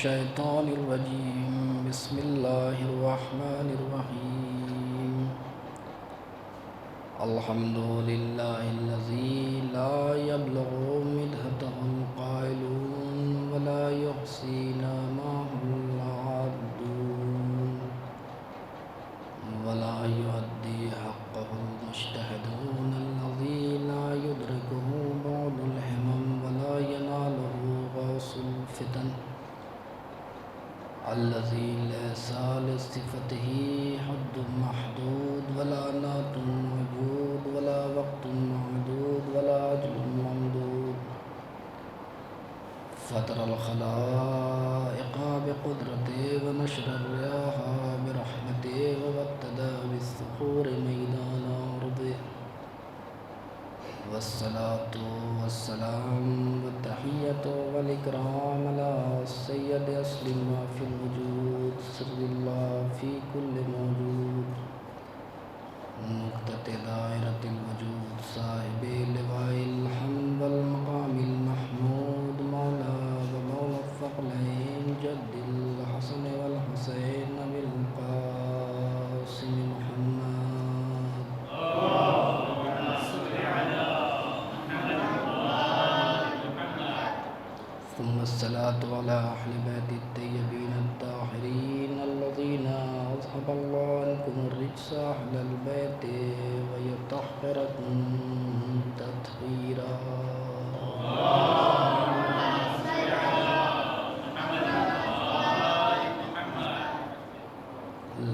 الشيطان الرجيم بسم الله الرحمن الرحيم الحمد لله الذي لا يبلغ مدحته القائلون ولا يحصي نعمه العابدون ولا يؤدي حقه المجتهدون الذي لا يدركه بعد الهمم ولا يناله غوث الفتن الذي ليس لصفته حد محدود ولا نعت موجود ولا وقت معدود ولا أجل ممدود فطر الخلائق بقدرته ونشر الرياح برحمته وابتدى بالصخور ميدان أرضه والصلاة والسلام والتحية والإكرام على السيد أصل ما في الوجود سر الله في كل موجود نقطة دائرة الوجود صاحب لواء الحمد والمقام المحمود مولا ومولى الثقلين جد الحسن والحسين بالقاسم محمد ثم الصلاة على أهل بيت الطيبين الطاهرين الذين أذهب الله عنكم الرجس أهل البيت ويطهركم تطهيرا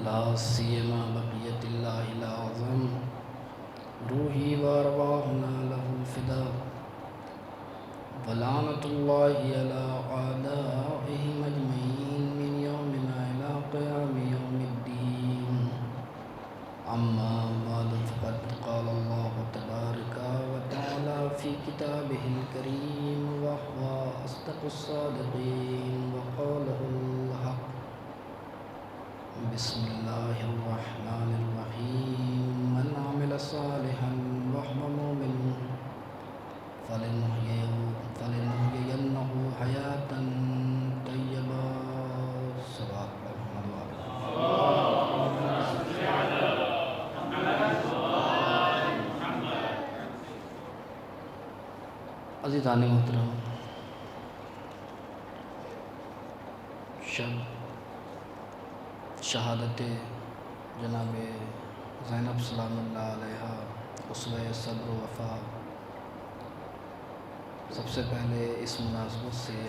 لا سيما بقية الله الأعظم روحي وأرواحنا له الفداء ولعنة الله على أعدائهم أجمعين من يومنا إلى قيام يوم الدين أما بعد فقد قال الله تبارك وتعالى في كتابه الكريم وهو أصدق الصادقين وقوله الحق بسم الله الرحمن الرحيم من عمل صالحا وهو مؤمن فلنحيينه حياة طيبة صدق الله عزیزان محترم، شب شہادت جناب زینب سلام اللہ علیہ اسوہ صبر و وفا، سب سے پہلے اس مناسبت سے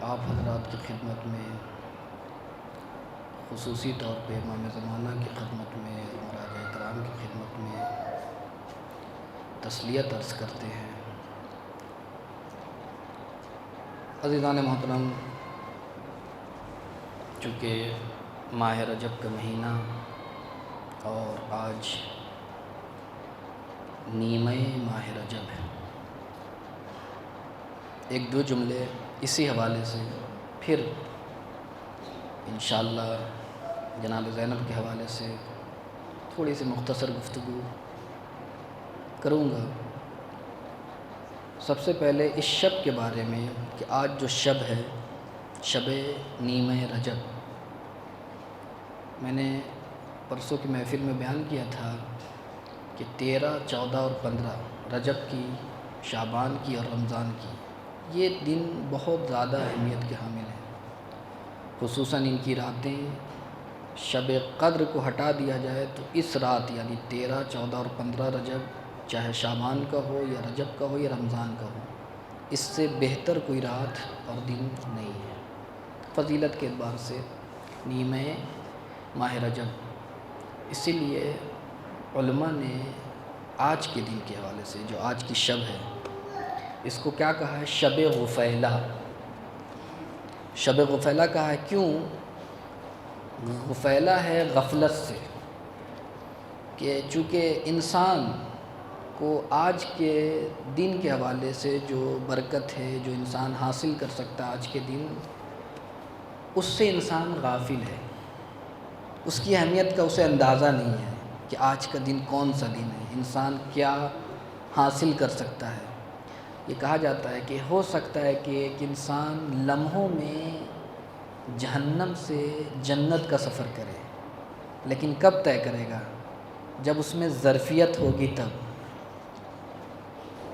آپ حضرات کی خدمت میں، خصوصی طور پہ امام زمانہ کی خدمت میں، مراجع کرام کی خدمت میں تسلیت عرض کرتے ہیں۔ عزیزان محترم، چونکہ ماہ رجب کا مہینہ اور آج نیمہ ماہ رجب ہے، ایک دو جملے اسی حوالے سے پھر انشاءاللہ جناب زینب کے حوالے سے تھوڑی سی مختصر گفتگو کروں گا۔ سب سے پہلے اس شب کے بارے میں کہ آج جو شب ہے، شب نیمہ رجب، میں نے پرسوں کی محفل میں بیان کیا تھا کہ 13، 14 اور 15 رجب کی، شعبان کی اور رمضان کی، یہ دن بہت زیادہ اہمیت کے حامل ہیں، خصوصاً ان کی راتیں شب قدر کو ہٹا دیا جائے تو اس رات یعنی 13، 14 اور 15 رجب، چاہے شعبان کا ہو یا رجب کا ہو یا رمضان کا ہو، اس سے بہتر کوئی رات اور دن نہیں ہے فضیلت کے اعتبار سے نیمہ ماہ رجب۔ اسی لیے علماء نے آج کے دن کے حوالے سے جو آج کی شب ہے، اس کو کیا کہا ہے؟ شب غفیلہ۔ شب غفیلہ کہا ہے کیوں؟ غفیلہ ہے غفلت سے، کہ چونکہ انسان کو آج کے دن کے حوالے سے جو برکت ہے، جو انسان حاصل کر سکتا ہے آج کے دن، اس سے انسان غافل ہے، اس کی اہمیت کا اسے اندازہ نہیں ہے کہ آج کا دن کون سا دن ہے، انسان کیا حاصل کر سکتا ہے۔ یہ کہا جاتا ہے کہ ہو سکتا ہے کہ ایک انسان لمحوں میں جہنم سے جنت کا سفر کرے، لیکن کب طے کرے گا؟ جب اس میں ظرفیت ہوگی تب۔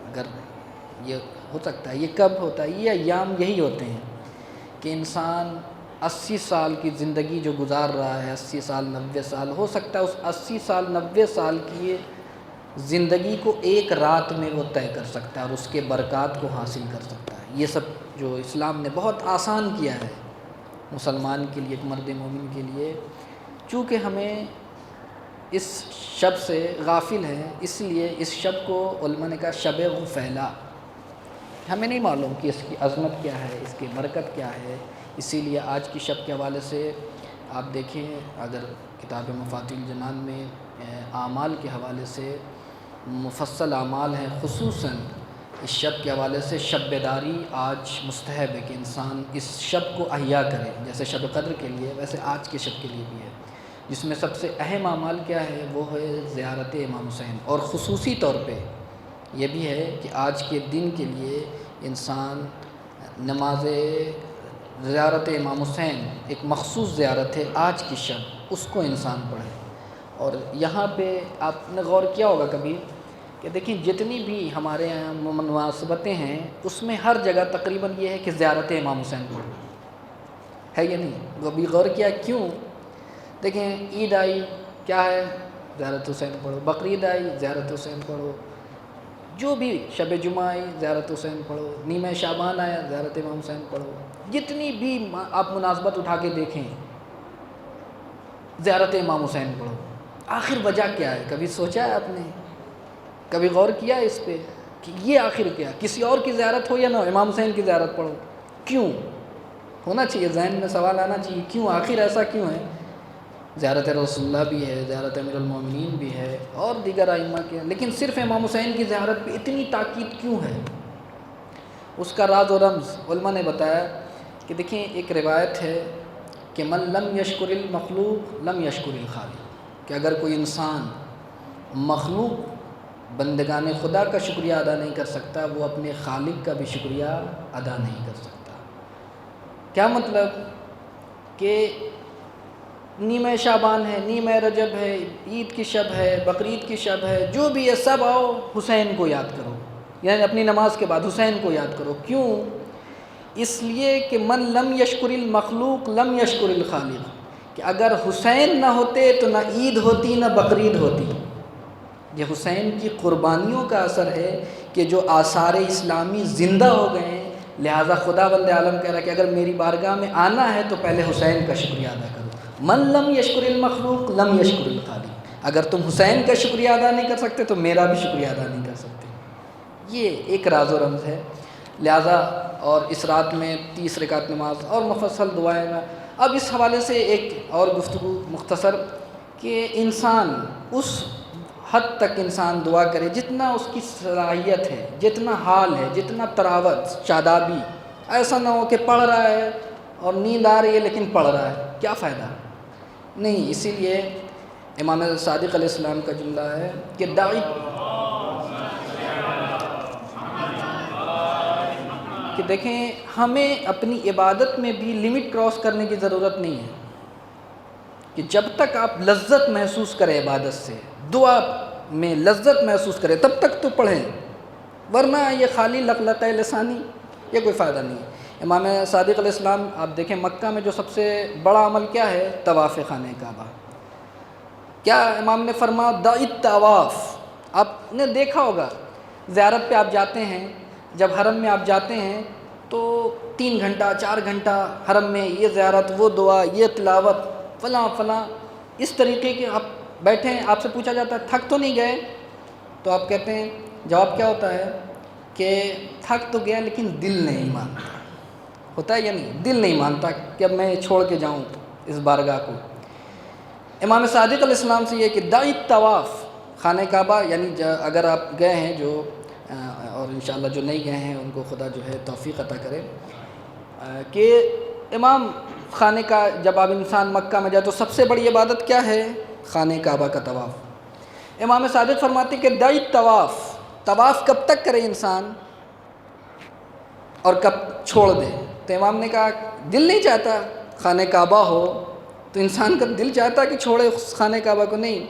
اگر یہ ہو سکتا ہے، یہ کب ہوتا ہے؟ یہ ایام یہی ہوتے ہیں کہ انسان 80 سال کی زندگی جو گزار رہا ہے، 80 سال 90 سال، ہو سکتا ہے اس 80 سال 90 سال کی زندگی کو ایک رات میں وہ طے کر سکتا ہے اور اس کے برکات کو حاصل کر سکتا ہے۔ یہ سب جو اسلام نے بہت آسان کیا ہے مسلمان کے لیے، ایک مرد مومن کے لیے، چونکہ ہمیں اس شب سے غافل ہیں، اس لیے اس شب کو علماء نے کہا شب غفیلا۔ ہمیں نہیں معلوم کہ اس کی عظمت کیا ہے، اس کی برکت کیا ہے، اسی لیے آج کی شب کے حوالے سے آپ دیکھیں، اگر کتاب مفاتیح الجنان میں اعمال کے حوالے سے مفصل اعمال ہیں، خصوصاً اس شب کے حوالے سے شب بیداری آج مستحب ہے کہ انسان اس شب کو احیا کرے، جیسے شب قدر کے لیے ویسے آج کے شب کے لیے بھی ہے، جس میں سب سے اہم اعمال کیا ہے؟ وہ ہے زیارت امام حسین، اور خصوصی طور پہ یہ بھی ہے کہ آج کے دن کے لیے انسان نماز زیارت امام حسین، ایک مخصوص زیارت ہے آج کی شب، اس کو انسان پڑھے۔ اور یہاں پہ آپ نے غور کیا ہوگا کبھی کہ دیکھیں جتنی بھی ہمارے یہاں مناسبتیں ہیں، اس میں ہر جگہ تقریباً یہ ہے کہ زیارت امام حسین پڑھو، ہے یا نہیں؟ وہ بھی غور کیا کیوں؟ دیکھیں عید آئی، کیا ہے؟ زیارت حسین پڑھو، بقرعید آئی، زیارت حسین پڑھو، جو بھی شب جمعہ آئی زیارت حسین پڑھو، نیمہ شعبان آیا زیارت امام حسین پڑھو، جتنی بھی آپ مناسبت اٹھا کے دیکھیں زیارت امام حسین پڑھو۔ آخر وجہ کیا ہے؟ کبھی سوچا ہے آپ نے؟ کبھی غور کیا ہے اس پہ کہ یہ آخر کیا؟ کسی اور کی زیارت ہو یا نہ ہو، امام حسین کی زیارت پڑھو، کیوں؟ ہونا چاہیے ذہن میں سوال آنا چاہیے، کیوں؟ آخر ایسا کیوں ہے؟ زیارت رسول اللہ بھی ہے، زیارت امیر المومنین بھی ہے، اور دیگر ائمہ کے ہیں، لیکن صرف امام حسین کی زیارت پہ اتنی تاکید کیوں ہے؟ اس کا راز و رمز علماء نے بتایا کہ دیکھیں ایک روایت ہے کہ من لم یشکر المخلوق لم یشکر الخالق، کہ اگر کوئی انسان مخلوق بندگان خدا کا شکریہ ادا نہیں کر سکتا، وہ اپنے خالق کا بھی شکریہ ادا نہیں کر سکتا۔ کیا مطلب؟ کہ نیمہ شعبان ہے، نیمہ رجب ہے، عید کی شب ہے، بقرعید کی شب ہے، جو بھی ہے سب آؤ حسین کو یاد کرو، یعنی اپنی نماز کے بعد حسین کو یاد کرو۔ کیوں؟ اس لیے کہ من لم یشکر المخلوق لم یشکر الخالق، کہ اگر حسین نہ ہوتے تو نہ عید ہوتی نہ بقرعید ہوتی۔ یہ حسین کی قربانیوں کا اثر ہے کہ جو آثار اسلامی زندہ ہو گئے ہیں، لہٰذا خدا بند عالم کہہ رہا ہے کہ اگر میری بارگاہ میں آنا ہے تو پہلے حسین کا شکریہ ادا کرو۔ من لم یشکر المخلوق لم یشکر الخالق، اگر تم حسین کا شکریہ ادا نہیں کر سکتے تو میرا بھی شکریہ ادا نہیں کر سکتے۔ یہ ایک راز و رمز ہے، لہٰذا اور اس رات میں 30 رکعت نماز اور مفصل دعائیں میں۔ اب اس حوالے سے ایک اور گفتگو مختصر کہ انسان اس حد تک انسان دعا کرے جتنا اس کی صلاحیت ہے، جتنا حال ہے، جتنا تراوت شادابی، ایسا نہ ہو کہ پڑھ رہا ہے اور نیند آ رہی ہے لیکن پڑھ رہا ہے، کیا فائدہ؟ نہیں، اسی لیے امام صادق علیہ السلام کا جملہ ہے کہ داعی، کہ دیکھیں ہمیں اپنی عبادت میں بھی لمٹ کراس کرنے کی ضرورت نہیں ہے، کہ جب تک آپ لذت محسوس کریں عبادت سے، دعا میں لذت محسوس کریں تب تک تو پڑھیں، ورنہ یہ خالی لقلقہ لسانی یہ کوئی فائدہ نہیں ہے۔ امام صادق علیہ السلام آپ دیکھیں مکہ میں جو سب سے بڑا عمل کیا ہے؟ طواف خانہ کعبہ۔ کیا امام نے فرمایا؟ دع الطواف۔ آپ نے دیکھا ہوگا زیارت پہ آپ جاتے ہیں، جب حرم میں آپ جاتے ہیں تو 3 گھنٹہ 4 گھنٹہ حرم میں یہ زیارت، وہ دعا، یہ تلاوت، فلاں فلاں، اس طریقے کے آپ بیٹھے ہیں۔ آپ سے پوچھا جاتا ہے تھک تو نہیں گئے؟ تو آپ کہتے ہیں، جواب کیا ہوتا ہے کہ تھک تو گیا لیکن دل نہیں مانتا۔ ہوتا ہے یا نہیں؟ دل نہیں مانتا کہ اب میں چھوڑ کے جاؤں اس بارگاہ کو۔ امام صادق علیہ السلام سے یہ کہ دع الطواف، خانہ کعبہ، یعنی اگر آپ گئے ہیں جو، اور انشاءاللہ جو نہیں گئے ہیں ان کو خدا جو ہے توفیق عطا کرے، کہ امام خانہ کا جب آپ انسان مکہ میں جائے تو سب سے بڑی عبادت کیا ہے؟ خانہ کعبہ کا طواف۔ امام صادق فرماتے کہ دع الطواف، طواف کب تک کرے انسان؟ اور کب چھوڑ دے. تو امام نے کہا دل نہیں چاہتا خانہ کعبہ ہو تو انسان کا دل چاہتا کہ چھوڑے اس خانہ کعبہ کو, نہیں.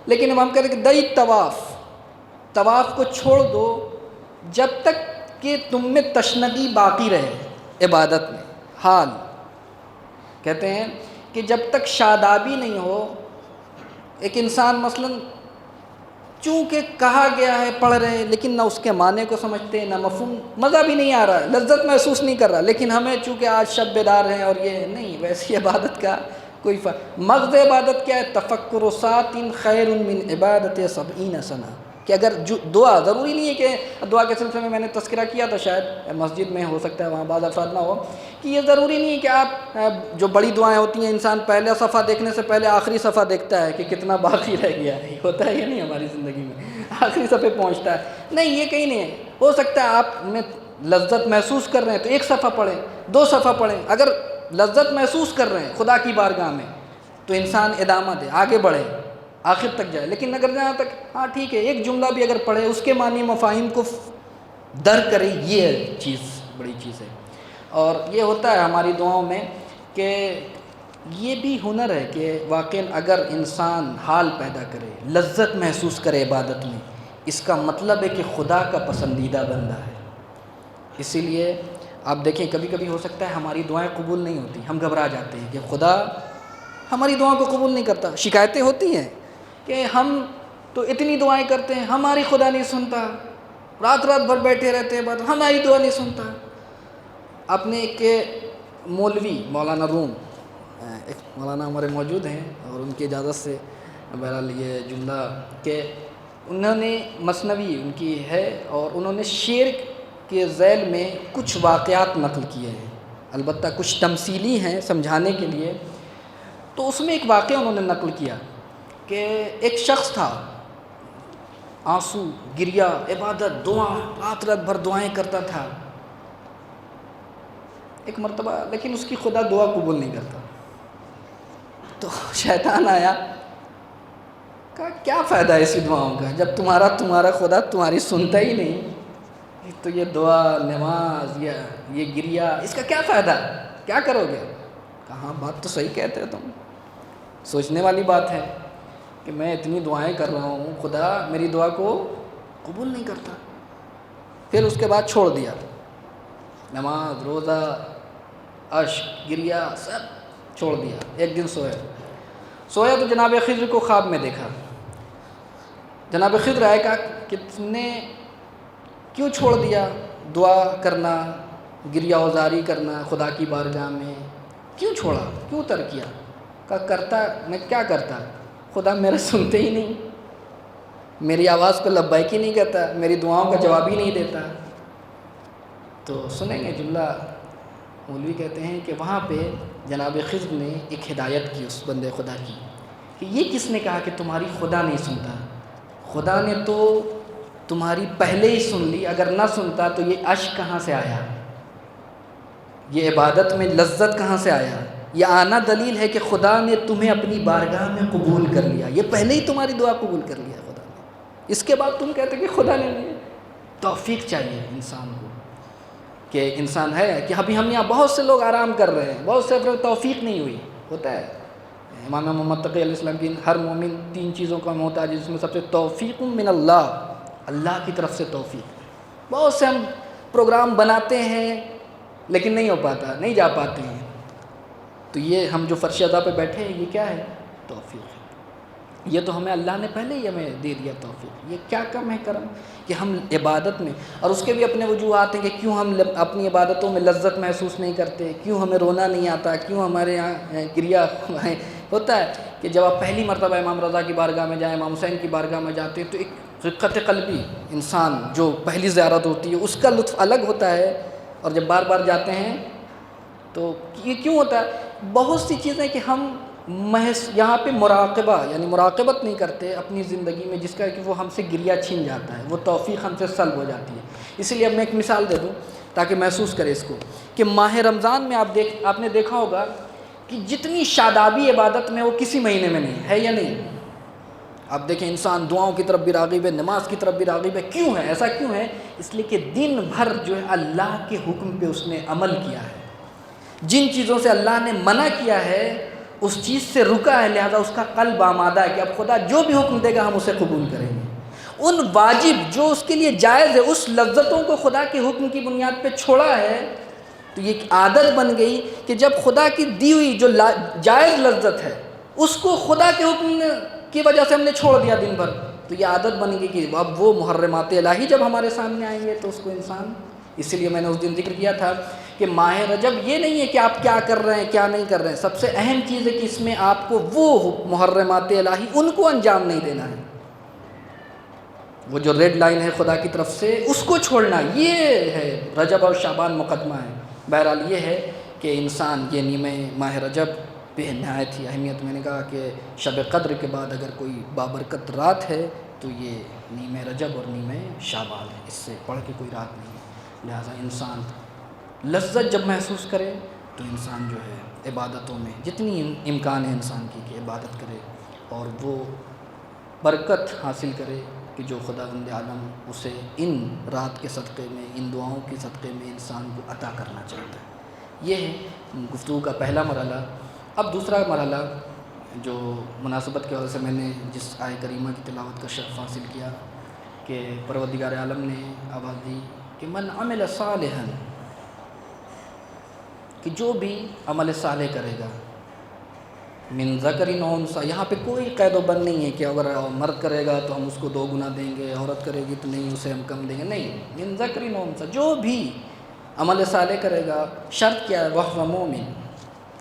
لیکن امام کہتے کہ دئی طواف کو چھوڑ دو جب تک کہ تم میں تشنگی باقی رہے عبادت میں. حال کہتے ہیں کہ جب تک شادابی نہیں ہو, ایک انسان مثلاً چونکہ کہا گیا ہے پڑھ رہے ہیں لیکن نہ اس کے معنی کو سمجھتے, نہ مفہوم, مزہ بھی نہیں آ رہا ہے, لذت محسوس نہیں کر رہا, لیکن ہمیں چونکہ آج شب بیدار ہیں اور یہ نہیں, ویسی عبادت کا کوئی فرق. مغز عبادت کیا ہے؟ تفکر سات خیر من عبادت 70 سنہ. کہ اگر دعا ضروری نہیں ہے کہ دعا کے سلسلے میں نے تذکرہ کیا تھا, شاید مسجد میں ہو سکتا ہے وہاں بعض افراد نہ ہو, کہ یہ ضروری نہیں ہے کہ آپ جو بڑی دعائیں ہوتی ہیں انسان پہلا صفحہ دیکھنے سے پہلے آخری صفحہ دیکھتا ہے کہ کتنا باقی رہ گیا ہے. ہوتا ہے یا نہیں ہماری زندگی میں, آخری صفحے پہنچتا ہے. نہیں, یہ کہیں نہیں ہے. ہو سکتا ہے آپ میں لذت محسوس کر رہے ہیں تو ایک صفحہ پڑھیں, 2 صفحہ پڑھیں. اگر لذت محسوس کر رہے ہیں خدا کی بارگاہ میں تو انسان ادامہ دے, آگے بڑھے, آخر تک جائے. لیکن اگر جہاں تک ہاں ٹھیک ہے ایک جملہ بھی اگر پڑھے اس کے معنی مفاہیم کو درک کرے, یہ چیز بڑی چیز ہے. اور یہ ہوتا ہے ہماری دعاؤں میں کہ یہ بھی ہنر ہے کہ واقعاً اگر انسان حال پیدا کرے, لذت محسوس کرے عبادت میں, اس کا مطلب ہے کہ خدا کا پسندیدہ بندہ ہے. اسی لیے آپ دیکھیں کبھی کبھی ہو سکتا ہے ہماری دعائیں قبول نہیں ہوتی, ہم گھبرا جاتے ہیں کہ خدا ہماری دعاؤں کو قبول نہیں کرتا. شکایتیں ہوتی ہیں کہ ہم تو اتنی دعائیں کرتے ہیں, ہماری خدا نہیں سنتا, رات بھر بیٹھے رہتے ہیں, بات ہماری دعا نہیں سنتا. اپنے کہ مولوی مولانا روم, ایک مولانا ہمارے موجود ہیں اور ان کی اجازت سے بہرحال یہ جملہ کہ انہوں نے مثنوی ان کی ہے اور انہوں نے شعر کے ذیل میں کچھ واقعات نقل کیے ہیں, البتہ کچھ تمثیلی ہیں سمجھانے کے لیے. تو اس میں ایک واقعہ انہوں نے نقل کیا کہ ایک شخص تھا, آنسو, گریا, عبادت, دعا, رات بھر دعائیں کرتا تھا ایک مرتبہ, لیکن اس کی خدا دعا قبول نہیں کرتا. تو شیطان آیا, کہا کیا فائدہ ہے ایسی دعاؤں کا جب تمہارا خدا تمہاری سنتا ہی نہیں, تو یہ دعا, نماز, یہ گریا, اس کا کیا فائدہ, کیا کرو گے؟ کہاں بات تو صحیح کہتے ہو تم, سوچنے والی بات ہے کہ میں اتنی دعائیں کر رہا ہوں, خدا میری دعا کو قبول نہیں کرتا. پھر اس کے بعد چھوڑ دیا, نماز, روزہ, اشک, گریا سب چھوڑ دیا. ایک دن سویا تو جناب خضر کو خواب میں دیکھا. جناب خضر آئے, کہا کہ تم نے کیوں چھوڑ دیا دعا کرنا, گریا وزاری کرنا خدا کی بارگاہ میں, کیوں چھوڑا, کیوں ترک کیا؟ کہا کرتا, میں کیا کرتا, خدا میرا سنتے ہی نہیں, میری آواز پہ لبیک ہی نہیں کرتا, میری دعاؤں کا جواب ہی نہیں دیتا. تو سنیں گے جملہ, مولوی کہتے ہیں کہ وہاں پہ جناب خضر نے ایک ہدایت کی اس بندے خدا کی کہ یہ کس نے کہا کہ تمہاری خدا نہیں سنتا, خدا نے تو تمہاری پہلے ہی سن لی, اگر نہ سنتا تو یہ اشک کہاں سے آیا, یہ عبادت میں لذت کہاں سے آیا؟ یہ آنا دلیل ہے کہ خدا نے تمہیں اپنی بارگاہ میں قبول کر لیا, یہ پہلے ہی تمہاری دعا قبول کر لیا خدا نے. اس کے بعد تم کہتے کہ خدا نے نہیں. توفیق چاہیے انسان کو کہ انسان ہے کہ ابھی ہم یہاں بہت سے لوگ آرام کر رہے ہیں, بہت سے افراد توفیق نہیں ہوئی. ہوتا ہے امام محمد تقی علیہ السلام کی ہر مومن 3 چیزوں کا محتاج ہے, جس میں سب سے توفیق من اللہ, اللہ کی طرف سے توفیق. بہت سے ہم پروگرام بناتے ہیں لیکن نہیں ہو پاتا, نہیں جا پاتے ہیں. تو یہ ہم جو فرش ادا پہ بیٹھے ہیں یہ کیا ہے؟ توفیق ہے. یہ تو ہمیں اللہ نے پہلے ہی ہمیں دے دیا توفیق. یہ کیا کم ہے کرم کہ ہم عبادت میں, اور اس کے بھی اپنے وجوہات ہیں کہ کیوں ہم اپنی عبادتوں میں لذت محسوس نہیں کرتے, کیوں ہمیں رونا نہیں آتا, کیوں ہمارے یہاں گریا ہوتا ہے. کہ جب آپ پہلی مرتبہ امام رضا کی بارگاہ میں جائیں, امام حسین کی بارگاہ میں جاتے ہیں تو ایک رقت قلبی انسان جو پہلی زیارت ہوتی ہے اس کا لطف الگ ہوتا ہے, اور جب بار بار جاتے ہیں تو یہ کیوں ہوتا ہے؟ بہت سی چیزیں کہ ہم محض یہاں پہ مراقبہ یعنی مراقبت نہیں کرتے اپنی زندگی میں, جس کا کہ وہ ہم سے گریا چھین جاتا ہے, وہ توفیق ہم سے سلب ہو جاتی ہے. اسی لیے اب میں ایک مثال دے دوں تاکہ محسوس کرے اس کو کہ ماہ رمضان میں آپ نے دیکھا ہوگا کہ جتنی شادابی عبادت میں وہ کسی مہینے میں نہیں ہے یا نہیں؟ آپ دیکھیں انسان دعاؤں کی طرف بھی راغب ہے، نماز کی طرف بھی راغب ہے. کیوں ہے ایسا؟ کیوں ہے؟ اس لیے کہ دن بھر جو ہے اللہ کے حکم پہ اس نے عمل کیا ہے. جن چیزوں سے اللہ نے منع کیا ہے اس چیز سے رکا ہے، لہذا اس کا قلب آمادہ ہے کہ اب خدا جو بھی حکم دے گا ہم اسے قبول کریں گے. ان واجب جو اس کے لیے جائز ہے اس لذتوں کو خدا کے حکم کی بنیاد پہ چھوڑا ہے. تو یہ ایک عادت بن گئی کہ جب خدا کی دی ہوئی جو جائز لذت ہے اس کو خدا کے حکم کی وجہ سے ہم نے چھوڑ دیا دن بھر، تو یہ عادت بن گئی کہ اب وہ محرمات الہی جب ہمارے سامنے آئیں گے تو اس کو انسان. اسی لیے میں نے اس دن ذکر کیا تھا کہ ماہ رجب یہ نہیں ہے کہ آپ کیا کر رہے ہیں کیا نہیں کر رہے ہیں، سب سے اہم چیز ہے کہ اس میں آپ کو وہ محرمات الہی ان کو انجام نہیں دینا ہے. وہ جو ریڈ لائن ہے خدا کی طرف سے اس کو چھوڑنا، یہ ہے رجب اور شعبان مقدمہ ہے. بہرحال یہ ہے کہ انسان یہ نیمہ ماہ رجب بے نہایت ہی اہمیت. میں نے کہا کہ شب قدر کے بعد اگر کوئی بابرکت رات ہے تو یہ نیمہ رجب اور نیمہ شعبان ہے، اس سے پڑھ کے کوئی رات نہیں ہے. لہٰذا انسان لذت جب محسوس کرے تو انسان جو ہے عبادتوں میں جتنی امکان ہے انسان کی کہ عبادت کرے اور وہ برکت حاصل کرے کہ جو خداوند عالم اسے ان رات کے صدقے میں، ان دعاؤں کے صدقے میں انسان کو عطا کرنا چاہتا ہے. یہ ہے گفتگو کا پہلا مرحلہ. اب دوسرا مرحلہ جو مناسبت کے وجہ سے میں نے جس آیہ کریمہ کی تلاوت کا شرف حاصل کیا کہ پروردگار عالم نے آواز دی کہ من عمل صالحا، کہ جو بھی عمل صالح کرے گا، من ذکر و انثی، یہاں پہ کوئی قید و بند نہیں ہے کہ اگر مرد کرے گا تو ہم اس کو 2 گنا دیں گے، عورت کرے گی تو نہیں اسے ہم کم دیں گے. نہیں، من ذکر و انثی، جو بھی عمل صالح کرے گا. شرط کیا ہے؟ وہو مومن،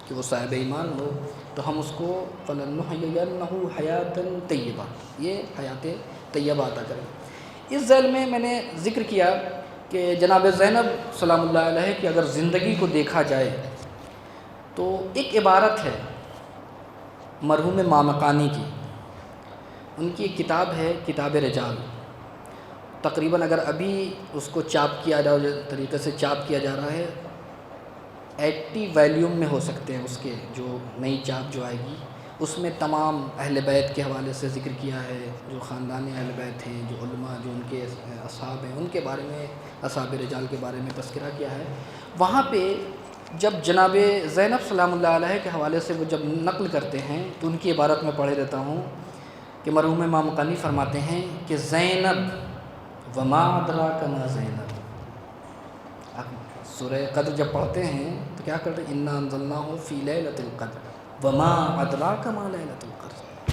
کہ وہ صاحب ایمان ہو. تو ہم اس کو فلنحینہ حیاتا طیبہ، یہ حیات طیبہ عطا کریں. اس ذیل میں نے ذکر کیا کہ جناب زینب سلام اللہ علیہ کی اگر زندگی کو دیکھا جائے تو ایک عبارت ہے مرحوم مامقانی کی. ان کی ایک کتاب ہے کتاب رجال، تقریباً اگر ابھی اس کو چاپ کیا جائے، جو طریقے سے چاپ کیا جا رہا ہے 80 والیوم میں ہو سکتے ہیں. اس کے جو نئی چاپ جو آئے گی اس میں تمام اہل بیت کے حوالے سے ذکر کیا ہے، جو خاندان اہل بیت ہیں، جو علماء، جو ان کے اصحاب ہیں، ان کے بارے میں، اصحاب رجال کے بارے میں تذکرہ کیا ہے. وہاں پہ جب جناب زینب سلام اللہ علیہ کے حوالے سے وہ جب نقل کرتے ہیں تو ان کی عبارت میں پڑھے دیتا ہوں کہ مرحوم امام مقانی فرماتے ہیں کہ زینب وما ادراک ما زینب. سورہ قدر جب پڑھتے ہیں تو کیا کرتے ہیں؟ انا انزلناہ فی لیلۃ القدر وما ادراک ما لیلۃ القدر.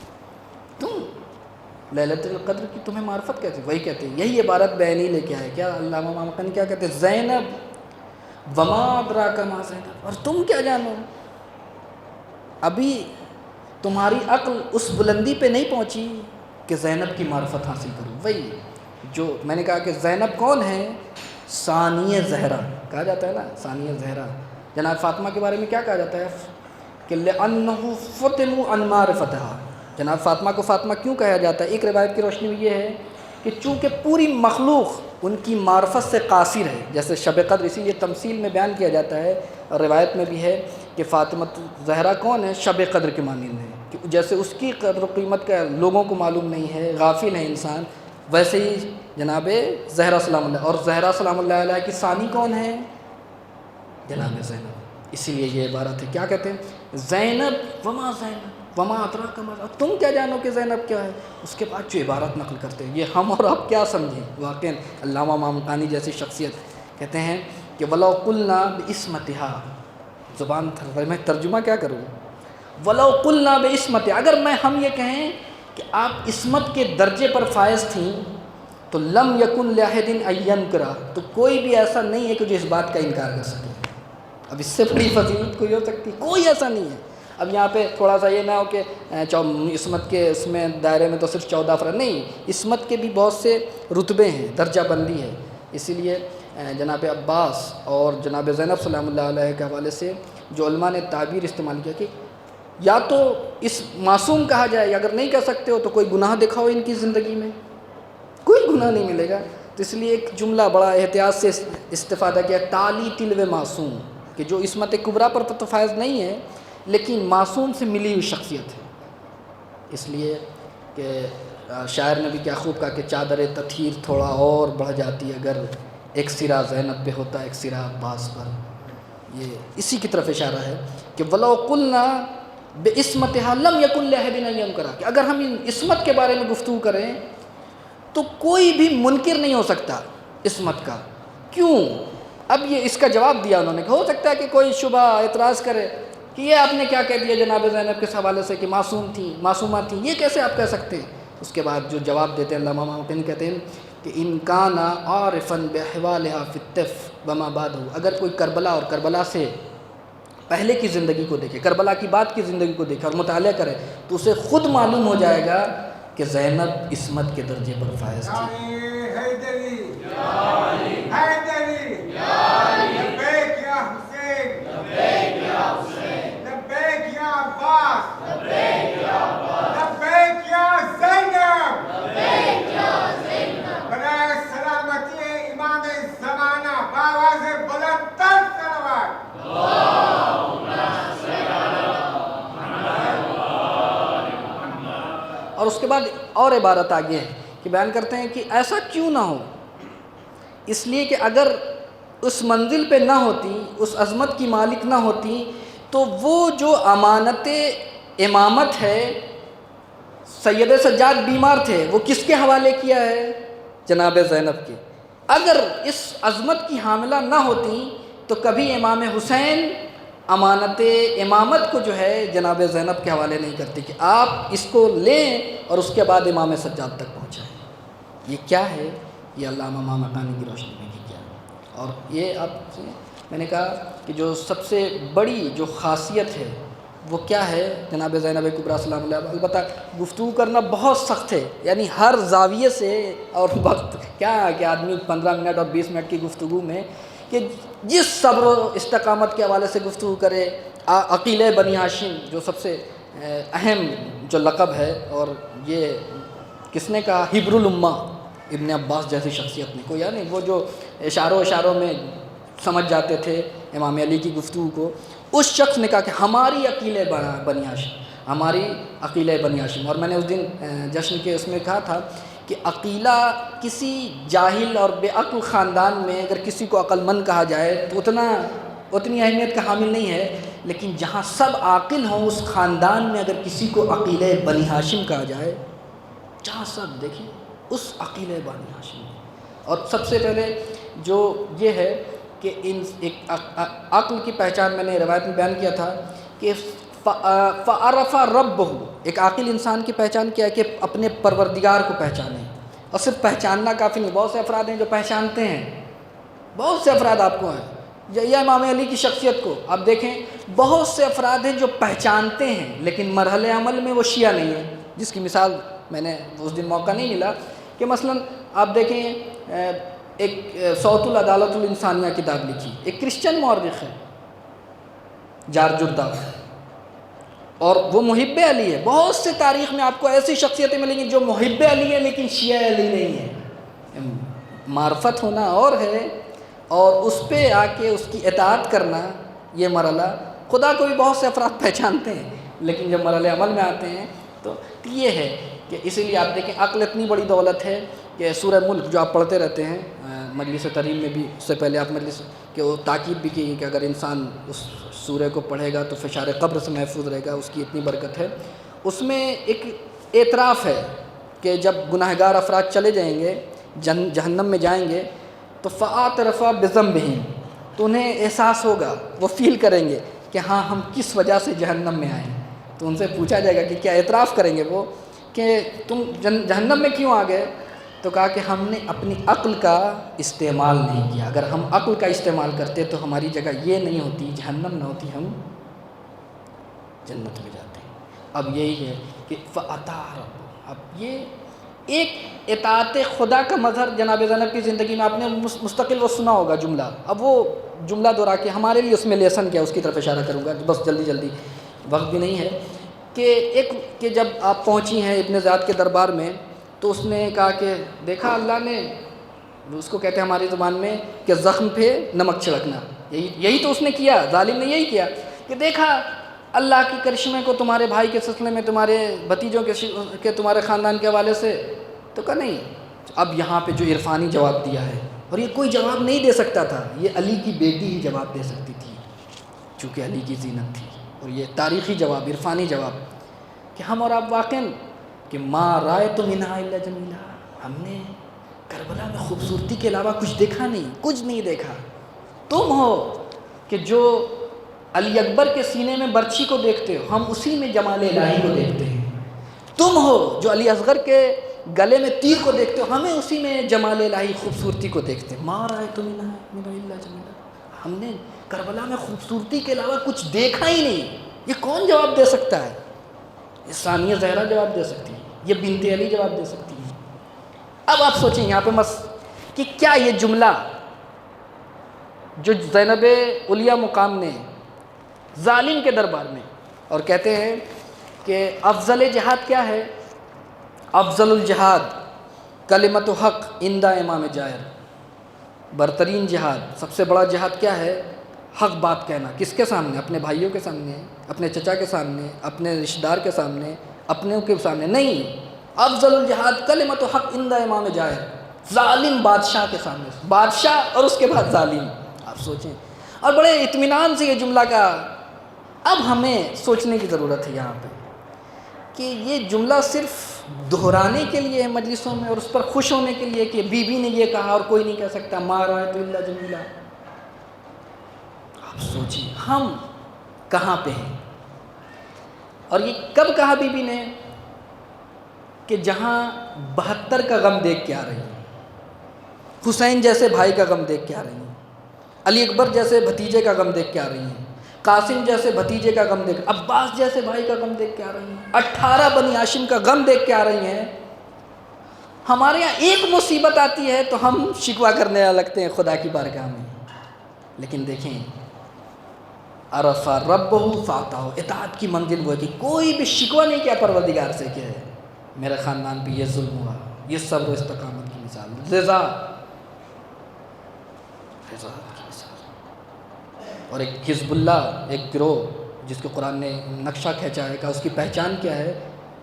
تم لیلۃ القدر کی تمہیں معرفت کہتے ہیں؟ وہی کہتے ہیں، یہی عبارت بیانی لے کے آئے. کیا علامہ امام مقانی کیا کہتے ہیں؟ زینب وما ادراک ما زینب، اور تم کیا جانو، ابھی تمہاری عقل اس بلندی پہ نہیں پہنچی کہ زینب کی معرفت حاصل کرو. وہی جو میں نے کہا کہ زینب کون ہے؟ ثانیہ زہرا کہا جاتا ہے نا، ثانیہ زہرا. جناب فاطمہ کے بارے میں کیا کہا جاتا ہے کہ لأنہ فتنوا عن معرفتہا. جناب فاطمہ کو فاطمہ کیوں کہا جاتا ہے؟ ایک روایت کی روشنی میں یہ ہے کہ چونکہ پوری مخلوق ان کی معرفت سے قاصر ہے. جیسے شب قدر اسی لیے تمثیل میں بیان کیا جاتا ہے، اور روایت میں بھی ہے کہ فاطمہ زہرا کون ہے؟ شب قدر کے مانند ہے، کہ جیسے اس کی قدر و قیمت کا لوگوں کو معلوم نہیں ہے، غافل ہے انسان، ویسے ہی جناب زہرا سلام اللہ. اور زہرا سلام اللہ علیہ کی ثانی کون ہے؟ جناب زینب. اسی لیے یہ عبارت ہے. کیا کہتے ہیں؟ زینب وما زینب وما ادراک ما، تم کیا جانو کہ زینب کیا ہے. اس کے بعد جو عبارت نقل کرتے ہیں یہ ہم اور آپ کیا سمجھیں. واقعا علامہ مامقانی جیسی شخصیت کہتے ہیں کہ ولو قلنا باسمتہا، زبان میں ترجمہ کیا کروں، ولو قلنا باسمتہا، اگر ہم یہ کہیں کہ آپ عصمت کے درجے پر فائز تھیں تو لم یکن لاحد ان ینکرا، تو کوئی بھی ایسا نہیں ہے کہ جو اس بات کا انکار کر سکے. اب اس سے بڑی فضیلت کوئی ہو سکتی؟ کوئی ایسا نہیں ہے. اب یہاں پہ تھوڑا سا یہ نہ ہو کہ عصمت کے اس میں دائرے میں تو صرف 14 افراد نہیں، عصمت کے بھی بہت سے رتبے ہیں، درجہ بندی ہے. اسی لیے جناب عباس اور جناب زینب سلام اللہ علیہ کے حوالے سے جو علماء نے تعبیر استعمال کیا کہ یا تو اس معصوم کہا جائے، اگر نہیں کہہ سکتے ہو تو کوئی گناہ دکھاؤ ان کی زندگی میں، کوئی گناہ نہیں ملے گا. تو اس لیے ایک جملہ بڑا احتیاط سے استفادہ کیا، تالی تلو معصوم، کہ جو عصمت کبریٰ پر تو فائز نہیں ہے لیکن معصوم سے ملی ہوئی شخصیت ہے. اس لیے کہ شاعر نے بھی کیا خوب کہا کہ چادر تطہیر تھوڑا اور بڑھ جاتی اگر ایک سرا زینب پہ ہوتا ایک سرا عباس پر. یہ اسی کی طرف اشارہ ہے کہ وَلَوْ قُلْنَا بِإِسْمَتِهَا لَمْ يَكُنْ لِأَحَدٍ أَن يَنْكُرَهَا، کہ اگر ہم ان عصمت کے بارے میں گفتگو کریں تو کوئی بھی منکر نہیں ہو سکتا عصمت کا. کیوں؟ اب یہ اس کا جواب دیا انہوں نے کہ ہو سکتا ہے کہ کوئی شبہ اعتراض کرے کہ یہ آپ نے کیا کہہ دیا جناب زینب کے حوالے سے کہ معصوم تھیں، معصومہ تھیں، یہ کیسے آپ کہہ سکتے ہیں. اس کے بعد جو جواب دیتے ہیں علامہ ماوردی کہتے ہیں کہ ان کان عارفا باحوالها فی الطف وما بعدہ، اگر کوئی کربلا اور کربلا سے پہلے کی زندگی کو دیکھے، کربلا کی بعد کی زندگی کو دیکھے اور مطالعہ کرے تو اسے خود معلوم ہو جائے گا کہ زینب عصمت کے درجے پر فائز تھی. اور اس کے بعد اور عبارت آگے ہے کہ بیان کرتے ہیں کہ ایسا کیوں نہ ہو، اس لیے کہ اگر اس منزل پہ نہ ہوتی، اس عظمت کی مالک نہ ہوتی تو وہ جو امانت امامت ہے، سید سجاد بیمار تھے، وہ کس کے حوالے کیا ہے؟ جناب زینب کے. اگر اس عظمت کی حاملہ نہ ہوتی تو کبھی امام حسین امانت امامت کو جو ہے جناب زینب کے حوالے نہیں کرتی کہ آپ اس کو لیں اور اس کے بعد امام سجاد تک پہنچائیں. یہ کیا ہے؟ یہ علامہ مامقانی کی روشنی میں کیا ہے. اور یہ آپ سے میں نے کہا کہ جو سب سے بڑی جو خاصیت ہے وہ کیا ہے جناب زینب کبریٰ سلام اللہ علیہ. البتہ گفتگو کرنا بہت سخت ہے، یعنی ہر زاویے سے، اور وقت کیا ہے کہ آدمی 15 منٹ اور 20 منٹ کی گفتگو میں کہ جس صبر و استقامت کے حوالے سے گفتگو کرے. عقیلِ بنی ہاشم جو سب سے اہم جو لقب ہے، اور یہ کس نے کہا؟ حبر الامہ ابن عباس جیسی شخصیت نے. کوئی یعنی وہ جو اشاروں میں سمجھ جاتے تھے امام علی کی گفتگو کو، اس شخص نے کہا کہ ہماری عقیلِ بنی ہاشم، ہماری عقیلِ بنی ہاشم. اور میں نے اس دن جشن کے اس میں کہا تھا کہ عقیلہ کسی جاہل اور بے عقل خاندان میں اگر کسی کو عقل مند کہا جائے تو اتنی اہمیت کا حامل نہیں ہے، لیکن جہاں سب عاقل ہوں اس خاندان میں اگر کسی کو عقیلِ بنی ہاشم کہا جائے، جہاں سب دیکھیں اس عقیلِ بنی ہاشم. اور سب سے پہلے جو یہ ہے کہ ایک عقل کی پہچان میں نے روایت میں بیان کیا تھا کہ فعرف ربہ، ایک عاقل انسان کی پہچان کیا ہے کہ اپنے پروردگار کو پہچانے. اور صرف پہچاننا کافی نہیں، بہت سے افراد ہیں جو پہچانتے ہیں، بہت سے افراد آپ کو ہیں. یا امام علی کی شخصیت کو آپ دیکھیں، بہت سے افراد ہیں جو پہچانتے ہیں لیکن مرحلے عمل میں وہ شیعہ نہیں ہے. جس کی مثال میں نے اس دن موقع نہیں ملا کہ مثلا آپ دیکھیں ایک صوت العدالت الانسانیہ کتاب لکھی، ایک کرسچن مورخ ہے جارجردہ، اور وہ محب علی ہے. بہت سے تاریخ میں آپ کو ایسی شخصیتیں ملیں گی جو محب علی ہے لیکن شیعہ علی نہیں ہے. معرفت ہونا اور ہے اور اس پہ آ کے اس کی اطاعت کرنا یہ مرحلہ. خدا کو بھی بہت سے افراد پہچانتے ہیں لیکن جب مرحلے عمل میں آتے ہیں تو یہ ہے کہ اسی لیے آپ دیکھیں عقل اتنی بڑی دولت ہے کہ سورہ ملک جو آپ پڑھتے رہتے ہیں مجلس تریم میں بھی، اس سے پہلے آپ مجلس کہ وہ تاکید بھی کی کہ اگر انسان اس سورہ کو پڑھے گا تو فشار قبر سے محفوظ رہے گا، اس کی اتنی برکت ہے. اس میں ایک اعتراف ہے کہ جب گناہگار افراد چلے جائیں گے، جہنم میں جائیں گے تو فاعترف بذنبہم، تو انہیں احساس ہوگا، وہ فیل کریں گے کہ ہاں ہم کس وجہ سے جہنم میں آئے. تو ان سے پوچھا جائے گا کہ کیا اعتراف کریں گے وہ کہ تم جہنم میں کیوں آ گئے؟ تو کہا کہ ہم نے اپنی عقل کا استعمال نہیں کیا. اگر ہم عقل کا استعمال کرتے تو ہماری جگہ یہ نہیں ہوتی، جہنم نہ ہوتی، ہم جنت میں جاتے. اب یہی ہے کہ فَأَطَاعَ رَبُّهُ. اب یہ ایک اطاعت خدا کا مظہر جناب زینب کی زندگی میں آپ نے مستقل وہ سنا ہوگا جملہ. اب وہ جملہ دہرا کے ہمارے لیے اس میں لیسن کیا اس کی طرف اشارہ کروں گا، بس جلدی وقت بھی نہیں ہے. کہ جب آپ پہنچی ہیں ابن زیاد کے دربار میں تو اس نے کہا کہ دیکھا اللہ نے، اس کو کہتے ہیں ہماری زبان میں کہ زخم پہ نمک چھڑکنا، یہی تو اس نے کیا، ظالم نے یہی کیا کہ دیکھا اللہ کی کرشمے کو تمہارے بھائی کے سلسلے میں، تمہارے بھتیجوں کے تمہارے خاندان کے حوالے سے؟ تو کہا نہیں۔ اب یہاں پہ جو عرفانی جواب دیا ہے، اور یہ کوئی جواب نہیں دے سکتا تھا، یہ علی کی بیٹی ہی جواب دے سکتی تھی، چونکہ علی کی زینت تھی، اور یہ تاریخی جواب، عرفانی جواب کہ ہم اور آپ واقعاً کہ ما رأیت منہا الا جمیلا، ہم نے کربلا میں خوبصورتی کے علاوہ کچھ دیکھا نہیں، کچھ نہیں دیکھا۔ تم ہو کہ جو علی اکبر کے سینے میں برچھی کو دیکھتے ہو، ہم اسی میں جمال الہی کو دیکھتے ہیں۔ تم ہو جو علی اصغر کے گلے میں تیر کو دیکھتے ہو، ہمیں اسی میں جمال الہی خوبصورتی کو دیکھتے ہیں۔ ما رأیت منہا الا جمیلا، ہم نے کربلا میں خوبصورتی کے علاوہ کچھ دیکھا ہی نہیں۔ یہ کون جواب دے سکتا ہے؟ یہ ثانیہ زہرا جواب دے سکتی ہے، یہ بنت علی جواب دے سکتی ہے۔ اب آپ سوچیں یہاں پہ کہ کیا یہ جملہ جو زینب علیہ مقام نے ظالم کے دربار میں، اور کہتے ہیں کہ افضل جہاد کیا ہے؟ افضل الجہاد کلمت حق عند امام جائر، برترین جہاد، سب سے بڑا جہاد کیا ہے؟ حق بات کہنا۔ کس کے سامنے؟ اپنے بھائیوں کے سامنے، اپنے چچا کے سامنے، اپنے رشتہ دار کے سامنے، اپنوں کے سامنے نہیں۔ افضل الجہاد کلمت حق عند امام جائر، ظالم بادشاہ کے سامنے، بادشاہ اور اس کے بعد ظالم۔ آپ سوچیں، اور بڑے اطمینان سے یہ جملہ کا اب ہمیں سوچنے کی ضرورت ہے یہاں پہ کہ یہ جملہ صرف دہرانے کے لیے ہے مجلسوں میں اور اس پر خوش ہونے کے لیے کہ بی بی نے یہ کہا اور کوئی نہیں کہہ سکتا، ما رأیت الا جمیلا۔ آپ سوچیں ہم کہاں پہ ہیں؟ اور یہ کب کہا بی بی نے؟ کہ جہاں 72 کا غم دیکھ کے آ رہی ہیں، حسین جیسے بھائی کا غم دیکھ کے آ رہی ہیں، علی اکبر جیسے بھتیجے کا غم دیکھ کے آ رہی ہیں، قاسم جیسے بھتیجے کا غم دیکھ، عباس جیسے بھائی کا غم دیکھ کے آ رہی ہیں، 18 بنی ہاشم کا غم دیکھ کے آ رہی ہیں۔ ہمارے یہاں ایک مصیبت آتی ہے تو ہم شکوہ کرنے لگتے ہیں خدا کی بارگاہ میں، لیکن دیکھیں عرف ربہ فاتحہ، اطاعت کی منزل وہ ہے کہ کوئی بھی شکوہ نہیں کیا پروردگار سے کہ میرے خاندان پہ یہ ظلم ہوا، یہ صبر و استقامت کی مثال، رضا کی مثال۔ اور ایک حزب اللہ، ایک گروہ جس کو قرآن نے نقشہ کھینچا ہے کہ اس کی پہچان کیا ہے؟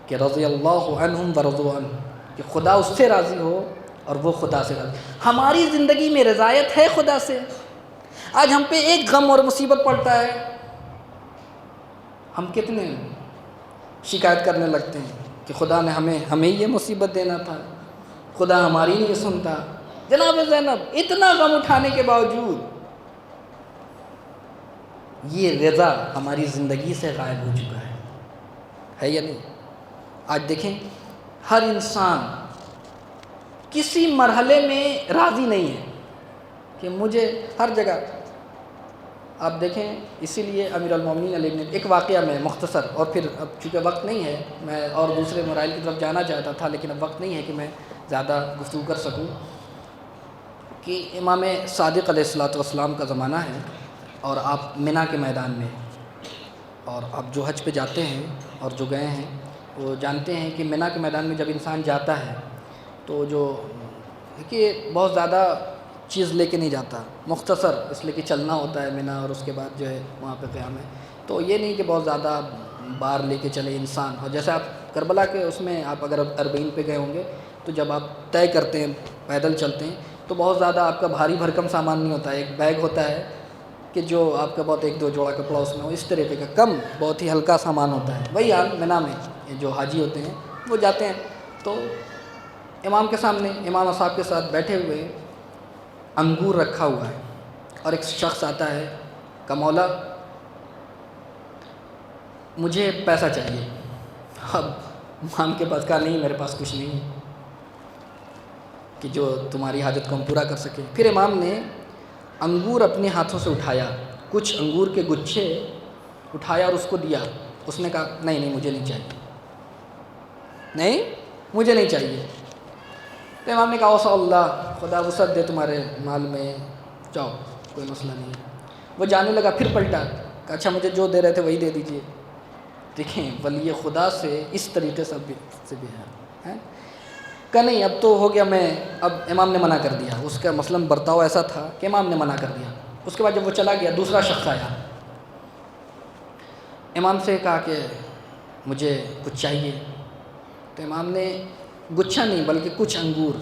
کہ رضی اللہ عنہم ورضوا عنہ، کہ خدا اس سے راضی ہو اور وہ خدا سے راضی۔ ہماری زندگی میں رضایت ہے خدا سے؟ آج ہم پہ ایک غم اور مصیبت پڑتا ہے، ہم کتنے شکایت کرنے لگتے ہیں کہ خدا نے ہمیں یہ مصیبت دینا تھا، خدا ہماری نہیں سنتا۔ جناب زینب اتنا غم اٹھانے کے باوجود یہ رضا ہماری زندگی سے غائب ہو چکا ہے یا نہیں؟ آج دیکھیں ہر انسان کسی مرحلے میں راضی نہیں ہے کہ مجھے ہر جگہ، آپ دیکھیں اسی لیے امیر المومنین علیہ نے ایک واقعہ میں مختصر، اور پھر اب چونکہ وقت نہیں ہے، میں اور دوسرے مرائل کی طرف جانا چاہتا تھا لیکن اب وقت نہیں ہے کہ میں زیادہ گفتگو کر سکوں، کہ امام صادق علیہ السلام کا زمانہ ہے اور آپ منا کے میدان میں، اور آپ جو حج پہ جاتے ہیں اور جو گئے ہیں وہ جانتے ہیں کہ منا کے میدان میں جب انسان جاتا ہے تو جو کہ بہت زیادہ چیز لے کے نہیں جاتا، مختصر اس لیے کہ چلنا ہوتا ہے منا، اور اس کے بعد جو ہے وہاں پہ قیام ہے، تو یہ نہیں کہ بہت زیادہ بار لے کے چلے انسان۔ اور جیسے آپ کربلا کے اس میں آپ اگر 40 پہ گئے ہوں گے تو جب آپ طے کرتے ہیں پیدل چلتے ہیں تو بہت زیادہ آپ کا بھاری بھرکم سامان نہیں ہوتا ہے، ایک بیگ ہوتا ہے کہ جو آپ کا بہت 1-2 جوڑا کپڑا اس میں ہو، اس طریقے کا کم بہت ہی ہلکا سامان ہوتا ہے۔ وہی حال منا میں جو حاجی ہوتے ہیں وہ جاتے ہیں تو امام کے سامنے، امام اصحاب کے ساتھ بیٹھے ہوئے، انگور رکھا ہوا ہے، اور ایک شخص آتا ہے کہ مولا مجھے پیسہ چاہیے۔ اب امام کے پاس کہا نہیں میرے پاس کچھ نہیں ہے کہ جو تمہاری حاجت کو ہم پورا کر سکیں۔ پھر امام نے انگور اپنے ہاتھوں سے اٹھایا، کچھ انگور کے گچھے اٹھایا اور اس کو دیا۔ اس نے کہا نہیں مجھے نہیں چاہیے، نہیں مجھے نہیں چاہیے۔ تو امام نے کہا اوصا اللہ، خدا وسعت دے تمہارے مال میں، جاؤ کوئی مسئلہ نہیں۔ وہ جانے لگا، پھر پلٹا کہ اچھا مجھے جو دے رہے تھے وہی دے دیجئے۔ دیکھیں ولی خدا سے اس طریقے سے بھی ہے کہ نہیں اب تو ہو گیا، میں اب امام نے منع کر دیا، اس کا مثلاً برتاؤ ایسا تھا کہ امام نے منع کر دیا۔ اس کے بعد جب وہ چلا گیا دوسرا شخص آیا، امام سے کہا کہ مجھے کچھ چاہیے، تو امام نے گچھا نہیں بلکہ کچھ انگور،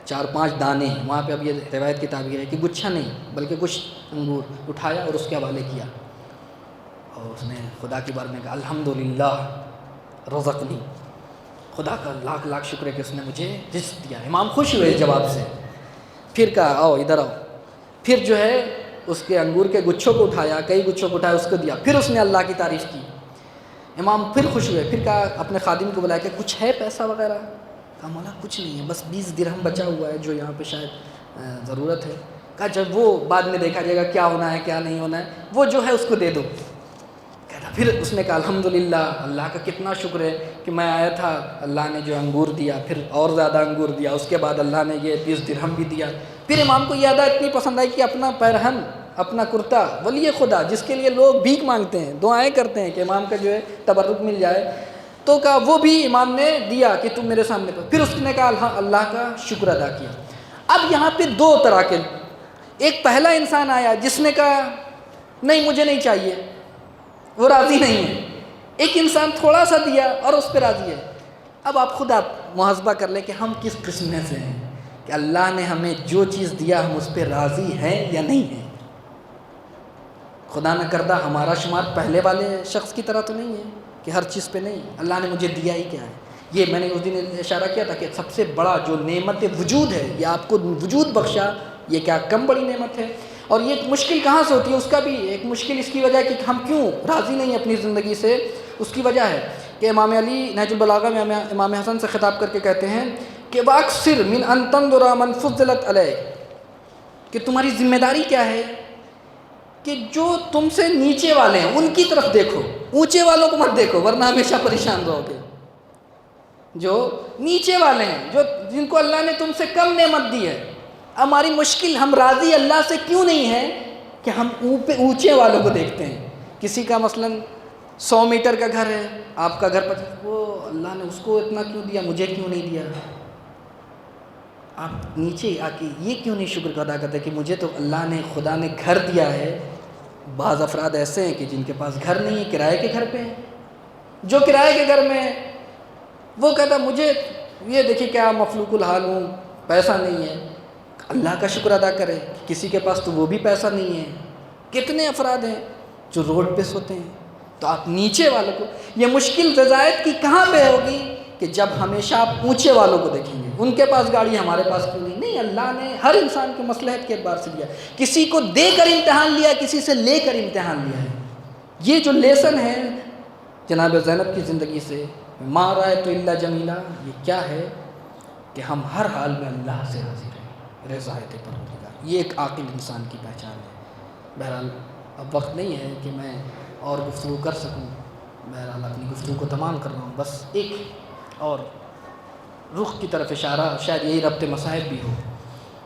4-5 دانے، وہاں پہ اب یہ روایت کی تعبیر ہے کہ گچھا نہیں بلکہ کچھ انگور اٹھایا اور اس کے حوالے کیا، اور اس نے خدا کی بارگاہ میں کہا الحمدللہ رزقنی، خدا کا لاکھ لاکھ شکر ہے کہ اس نے مجھے رزق دیا۔ امام خوش ہوئے اس جواب سے، پھر کہا آؤ ادھر آؤ، پھر جو ہے اس کے انگور کے گچھوں کو اٹھایا، کئی گچھوں کو اٹھایا، اس کو دیا، پھر اس نے اللہ کی تعریف کی۔ امام پھر خوش ہوئے، پھر کہا اپنے خادم کو بلایا کہ کچھ ہے پیسہ وغیرہ؟ کہا مولا کچھ نہیں ہے، بس 20 درہم بچا ہوا ہے جو یہاں پہ شاید ضرورت ہے۔ کہا جب وہ بعد میں دیکھا جائے گا کیا ہونا ہے کیا نہیں ہونا ہے، وہ جو ہے اس کو دے دو۔ کہتا پھر اس نے کہا الحمدللہ، اللہ کا کتنا شکر ہے کہ میں آیا تھا، اللہ نے جو انگور دیا، پھر اور زیادہ انگور دیا، اس کے بعد اللہ نے یہ 20 درہم بھی دیا۔ پھر امام کو یہ ادا اتنی پسند آئی کہ اپنا پیرہن، اپنا کرتا، ولی خدا جس کے لیے لوگ بھیک مانگتے ہیں، دعائیں کرتے ہیں کہ امام کا جو ہے تبرک مل جائے، تو کہا وہ بھی امام نے دیا کہ تم میرے سامنے پر۔ پھر اس نے کہا اللہ کا شکر ادا کیا۔ اب یہاں پہ 2 طرح کے، ایک پہلا انسان آیا جس نے کہا نہیں مجھے نہیں چاہیے، وہ راضی نہیں ہے، ایک انسان تھوڑا سا دیا اور اس پہ راضی ہے۔ اب آپ خود محاسبہ کر لیں کہ ہم کس قسم میں سے ہیں کہ اللہ نے ہمیں جو چیز دیا ہم اس پہ راضی ہیں یا نہیں ہیں۔ خدا نہ کردہ ہمارا شمار پہلے والے شخص کی طرح تو نہیں ہے کہ ہر چیز پہ نہیں، اللہ نے مجھے دیا ہی کیا ہے۔ یہ میں نے اس دن اشارہ کیا تھا کہ سب سے بڑا جو نعمت وجود ہے، یہ آپ کو وجود بخشا، یہ کیا کم بڑی نعمت ہے۔ اور یہ مشکل کہاں سے ہوتی ہے، اس کا بھی ایک مشکل اس کی وجہ ہے کہ ہم کیوں راضی نہیں ہیں اپنی زندگی سے، اس کی وجہ ہے کہ امام علی نہج البلاغہ میں امام حسن سے خطاب کر کے کہتے ہیں کہ وَأَكْثِرْ مِنْ أَن تَنْظُرَ مَنْ فُضِّلَتْ عَلَيْكَ، کہ تمہاری ذمہ داری کیا ہے کہ جو تم سے نیچے والے ہیں ان کی طرف دیکھو، اونچے والوں کو مت دیکھو ورنہ ہمیشہ پریشان رہو گے۔ جو نیچے والے ہیں، جو جن کو اللہ نے تم سے کم نعمت دی ہے، ہماری مشکل ہم راضی اللہ سے کیوں نہیں ہیں کہ ہم اونچے والوں کو دیکھتے ہیں۔ کسی کا مثلا 100 میٹر کا گھر ہے، آپ کا گھر 50، وہ اللہ نے اس کو اتنا کیوں دیا مجھے کیوں نہیں دیا؟ آپ نیچے آ کے یہ کیوں نہیں شکر ادا کرتے کہ مجھے تو اللہ نے، خدا نے گھر دیا ہے۔ بعض افراد ایسے ہیں کہ جن کے پاس گھر نہیں ہے، کرائے کے گھر پہ ہیں۔ جو کرائے کے گھر میں وہ کہتا مجھے یہ دیکھیں کیا مفلوق الحال ہوں، پیسہ نہیں ہے۔ اللہ کا شکر ادا کرے، کسی کے پاس تو وہ بھی پیسہ نہیں ہے۔ کتنے افراد ہیں جو روڈ پہ سوتے ہیں۔ تو آپ نیچے والوں کو، یہ مشکل رضایت کی کہاں پہ ہوگی کہ جب ہمیشہ آپ اونچے والوں کو دیکھیں گے، ان کے پاس گاڑی ہمارے پاس کیوں نہیں؟ نہیں، اللہ نے ہر انسان کو مصلحت کے اعتبار سے دیا، کسی کو دے کر امتحان لیا، کسی سے لے کر امتحان لیا ہے۔ یہ جو لیسن ہے جناب زینب کی زندگی سے، ما رأیت الا جمیلہ، یہ کیا ہے کہ ہم ہر حال میں اللہ سے راضی رہیں، رضایت پروردگار، یہ ایک عاقل انسان کی پہچان ہے۔ بہرحال اب وقت نہیں ہے کہ میں اور گفتگو کر سکوں، بہرحال اپنی گفتگو کو تمام کر رہا ہوں۔ بس ایک اور رخ کی طرف اشارہ، شاید یہی ربط مصائب بھی ہو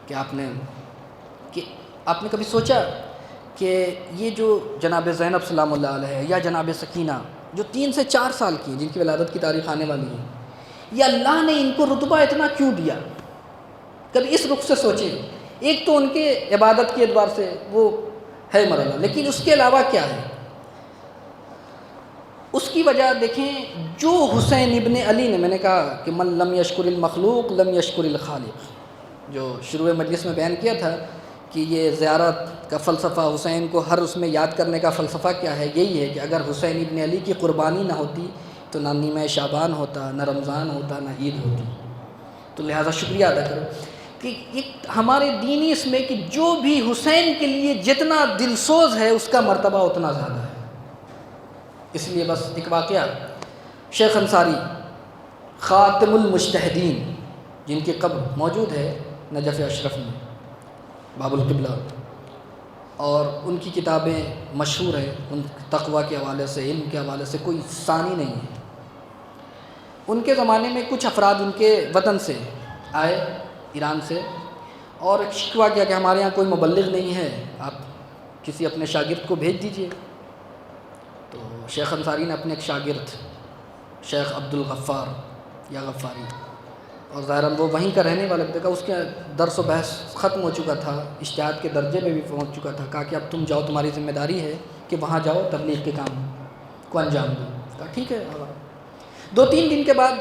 کہ آپ نے کبھی سوچا کہ یہ جو جناب زینب سلام اللہ علیہ یا جناب سکینہ جو 3 سے 4 سال کی ہیں، جن کی ولادت کی تاریخ آنے والی ہے، یہ اللہ نے ان کو رتبہ اتنا کیوں دیا؟ کبھی اس رخ سے سوچیں۔ ایک تو ان کے عبادت کے اعتبار سے وہ ہے مرحلہ، لیکن اس کے علاوہ کیا ہے؟ اس کی وجہ دیکھیں، جو حسین ابن علی نے، میں نے کہا کہ من لم یشکر المخلوق لم یشکر الخالق، جو شروع مجلس میں بیان کیا تھا کہ یہ زیارت کا فلسفہ، حسین کو ہر اس میں یاد کرنے کا فلسفہ کیا ہے؟ یہی ہے کہ اگر حسین ابن علی کی قربانی نہ ہوتی تو نہ نیمہ شعبان ہوتا، نہ رمضان ہوتا، نہ عید ہوتی۔ تو لہٰذا شکریہ ادا کرو کہ ہمارے دینی اس میں کہ جو بھی حسین کے لیے جتنا دلسوز ہے اس کا مرتبہ اتنا زیادہ ہے۔ اس لیے بس ایک واقعہ، شیخ انصاری خاتم المجتہدین، جن کی قبر موجود ہے نجف اشرف میں، باب القبلہ، اور ان کی کتابیں مشہور ہیں، ان تقویٰ کے حوالے سے، علم کے حوالے سے کوئی ثانی نہیں ہے۔ ان کے زمانے میں کچھ افراد ان کے وطن سے آئے، ایران سے، اور ایک شکوہ کیا کہ ہمارے یہاں کوئی مبلغ نہیں ہے، آپ کسی اپنے شاگرد کو بھیج دیجئے۔ تو شیخ انصاری نے اپنے ایک شاگرد شیخ عبد الغفار یا غفاری، اور ظاہراً وہ وہیں کا رہنے والا تھا، اس کے درس و بحث ختم ہو چکا تھا، اجتہاد کے درجے میں بھی پہنچ چکا تھا، کہا کہ اب تم جاؤ، تمہاری ذمہ داری ہے کہ وہاں جاؤ، تبلیغ کے کام۔ کو انجام دوں. کہا ٹھیک ہے. 2-3 دن کے بعد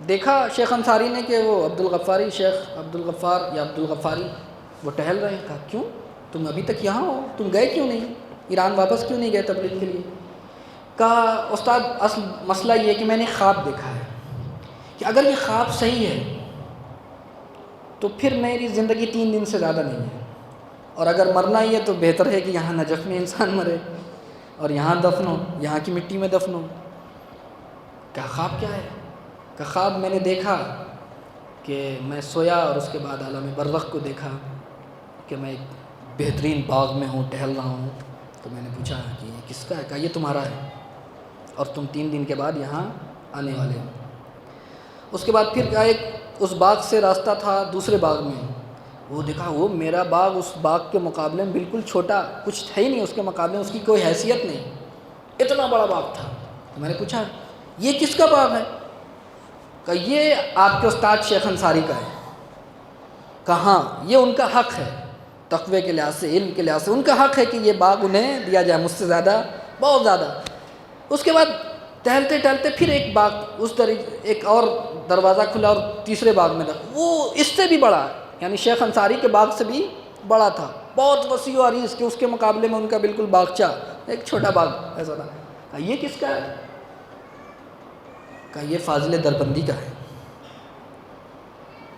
دیکھا شیخ انصاری نے کہ وہ عبدالغفاری، شیخ عبدالغفار یا عبدالغفاری وہ ٹہل رہے ہیں. کہا کیوں تم ابھی تک یہاں ہو، تم گئے کیوں نہیں، ایران واپس کیوں نہیں گئے تبلیغ کے لیے؟ کہا استاد اصل مسئلہ یہ ہے کہ میں نے خواب دیکھا ہے کہ اگر یہ خواب صحیح ہے تو پھر میری زندگی 3 دن سے زیادہ نہیں ہے، اور اگر مرنا ہی ہے تو بہتر ہے کہ یہاں نجف میں انسان مرے اور یہاں دفن ہو، یہاں کی مٹی میں دفن ہو. کہا خواب کیا ہے؟ کہ خواب میں نے دیکھا کہ میں سویا اور اس کے بعد عالم برزخ کو دیکھا کہ میں ایک بہترین باغ میں ہوں، ٹہل رہا ہوں. تو میں نے پوچھا کہ یہ کس کا ہے؟ کہا یہ تمہارا ہے اور تم 3 دن کے بعد یہاں آنے والے ہو. اس کے بعد پھر ایک اس باغ سے راستہ تھا دوسرے باغ میں، وہ دیکھا وہ میرا باغ اس باغ کے مقابلے میں بالکل چھوٹا، کچھ ہے ہی نہیں اس کے مقابلے میں، اس کی کوئی حیثیت نہیں، اتنا بڑا باغ تھا. تو میں نے پوچھا یہ کس کا باغ ہے؟ کہ یہ آپ کے استاد شیخ انصاری کا ہے. کہاں یہ ان کا حق ہے، تقوی کے لحاظ سے، علم کے لحاظ سے ان کا حق ہے کہ یہ باغ انہیں دیا جائے، مجھ سے زیادہ، بہت زیادہ. اس کے بعد ٹہلتے ٹہلتے پھر ایک باغ اس طریقے ایک اور دروازہ کھلا اور تیسرے باغ میں داخل، وہ اس سے بھی بڑا ہے، یعنی شیخ انصاری کے باغ سے بھی بڑا تھا، بہت وسیع و عریض کہ اس کے مقابلے میں ان کا بالکل باغچہ ایک چھوٹا باغ ایسا تھا. کہا یہ کس کا ہے؟ کہا یہ فاضل دربندی کا ہے.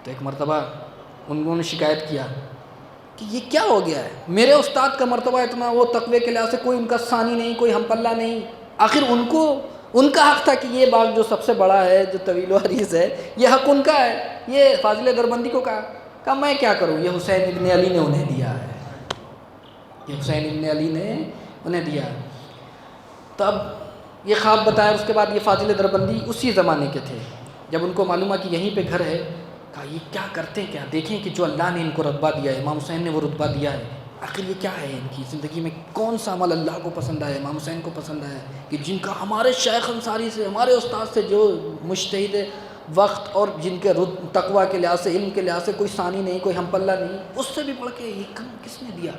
تو ایک مرتبہ انہوں نے شکایت کیا کہ یہ کیا ہو گیا ہے، میرے استاد کا مرتبہ اتنا، وہ تقوی کے لحاظ سے کوئی ان کا ثانی نہیں، کوئی ہم پلہ نہیں، آخر ان کا حق تھا کہ یہ باغ جو سب سے بڑا ہے، جو طویل و عریض ہے، یہ حق ان کا ہے، یہ فاضل دربندی کو کہا میں کیا کروں، یہ حسین ابن علی نے انہیں دیا ہے، یہ حسین ابن علی نے انہیں دیا ہے. تب یہ خواب بتایا. اس کے بعد یہ فاضل دربندی اسی زمانے کے تھے. جب ان کو معلوم ہے کہ یہیں پہ گھر ہے، کہا یہ کیا کرتے ہیں، کیا دیکھیں کہ جو اللہ نے ان کو رتبہ دیا ہے، امام حسین نے وہ رتبہ دیا ہے، آخر یہ کیا ہے، ان کی زندگی میں کون سا عمل اللہ کو پسند آیا، امام حسین کو پسند آیا کہ جن کا ہمارے شیخ انصاری سے، ہمارے استاد سے، جو مجتہد وقت اور جن کے تقوی کے لحاظ سے، علم کے لحاظ سے کوئی ثانی نہیں، کوئی ہم پلہ نہیں، اس سے بھی بڑھ کے یہ کم کس نے دیا.